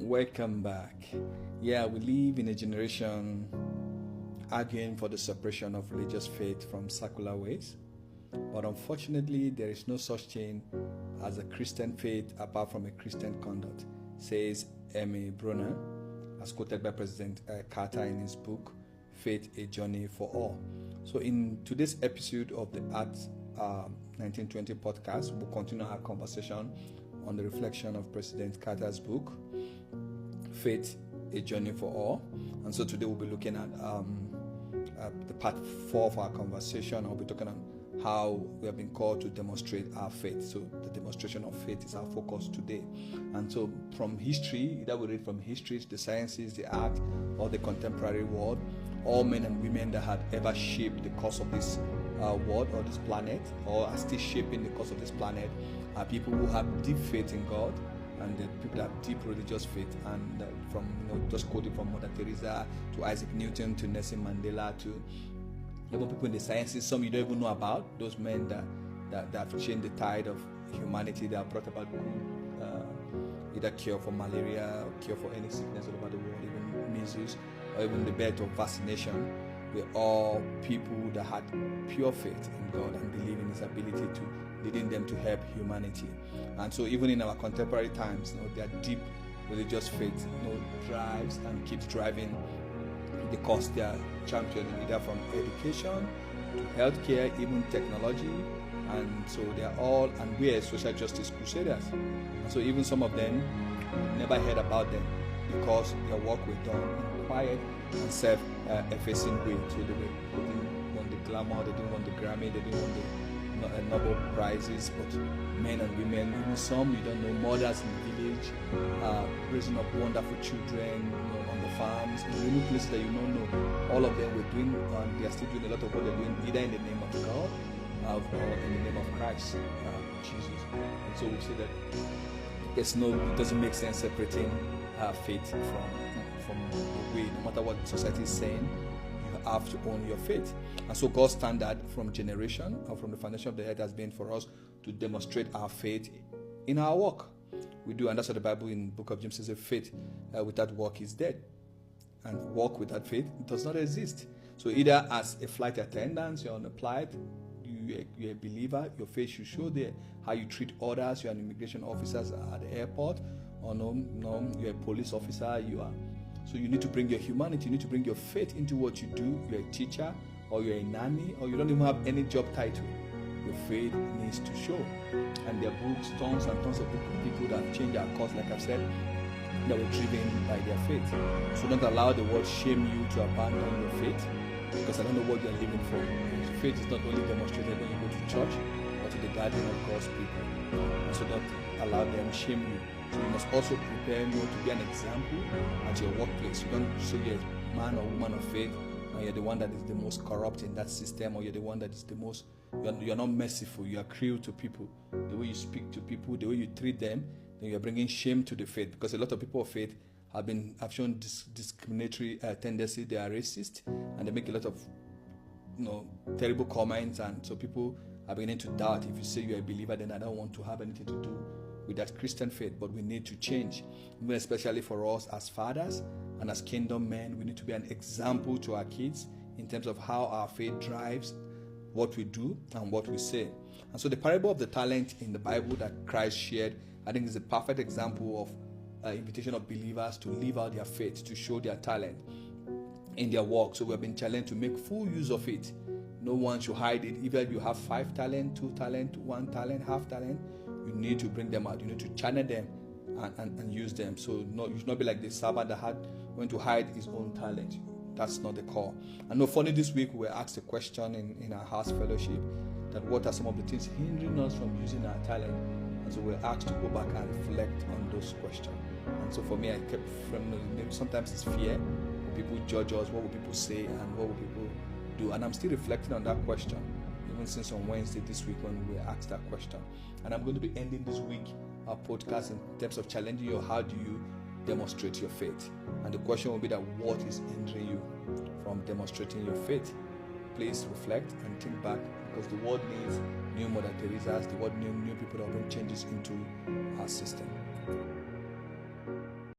Welcome back. Yeah, we live in a generation arguing for the separation of religious faith from secular ways. But unfortunately, there is no such thing as a Christian faith apart from a Christian conduct, says M.A. Brunner, as quoted by President Carter in his book, Faith, A Journey for All. So in today's episode of the Acts 1920 podcast, we'll continue our conversation on the reflection of President Carter's book, Faith, A Journey for All. And so today we'll be looking at the part 4 of our conversation. I'll be talking on how we have been called to demonstrate our faith. So the demonstration of faith is our focus today. And so from history, either we read from history, the sciences, the art, or the contemporary world, all men and women that had ever shaped the course of this world or this planet, or are still shaping the course of this planet, are people who have deep faith in God, and the people that have deep religious faith. And from just quoting from Mother Teresa to Isaac Newton to Nelson Mandela to even people in the sciences, some you don't even know about, those men that have changed the tide of humanity, that have brought about good, either cure for malaria or cure for any sickness all over the world, even measles, or even the birth of vaccination. We're all people that had pure faith in God and believe in His ability to leading them to help humanity. And so even in our contemporary times, their deep religious faith drives and keeps driving the cause they are championing, either from education to healthcare, even technology. And so they are all, and we are social justice crusaders. And so even some of them never heard about them because their work was done in quiet and self-effacing way. So they didn't want the glamour, they didn't want the Grammy, they didn't want the Nobel prizes, but men and women, even some you don't know, mothers in the village, raising up wonderful children on the farms, in many places that you don't know. All of them were doing, and they are still doing a lot of what they're doing, either in the name of God or in the name of Christ, Jesus. And so we say that it doesn't make sense separating faith from the way, no matter what society is saying. Have to own your faith. And so God's standard from generation or from the foundation of the earth has been for us to demonstrate our faith in our work. We do, and that's what the Bible in the book of James says, faith without work is dead, and work without faith does not exist. So either as a flight attendant, you're on a flight, you're a believer, your faith should show there. How you treat others, you're an immigration officer at the airport, or no, you're a police officer, so you need to bring your humanity, you need to bring your faith into what you do. You're a teacher, or you're a nanny, or you don't even have any job title. Your faith needs to show. And there are books, tons and tons of people that have changed our course, like I've said, that were driven by their faith. So don't allow the world shame you to abandon your faith, because I don't know what you're living for. Faith is not only demonstrated when you go to church, but to the gathering of God's people. And so don't allow them shame you. So you must also prepare to be an example at your workplace. You don't say you're a man or woman of faith and you're the one that is the most corrupt in that system, or you're the one that is the most, you're not merciful, you are cruel to people. The way you speak to people, the way you treat them, then you're bringing shame to the faith, because a lot of people of faith have shown discriminatory tendency. They are racist and they make a lot of terrible comments, and so people are beginning to doubt. If you say you're a believer, then I don't want to have anything to do with that Christian faith. But we need to change, even especially for us as fathers and as kingdom men. We need to be an example to our kids in terms of how our faith drives what we do and what we say. And so the parable of the talent in the Bible that Christ shared, I think, is a perfect example of invitation of believers to live out their faith, to show their talent in their work. So we have been challenged to make full use of it. No one should hide it. Either you have 5 talent, 2 talent, 1 talent, half talent, you need to bring them out. You need to channel them and use them. So you should not be like the servant that went to hide his own talent. That's not the call. And funny, this week we were asked a question in our house fellowship, that what are some of the things hindering us from using our talent? And so we're asked to go back and reflect on those questions. And so for me, I kept maybe sometimes it's fear. Will people judge us? What will people say? And what will people do? And I'm still reflecting on that question, even since on Wednesday this week when we were asked that question. And I'm going to be ending this week our podcast in terms of challenging you. How do you demonstrate your faith? And the question will be that what is hindering you from demonstrating your faith? Please reflect and think back, because the world needs new Mother Teresas, the world needs new people that bring changes into our system.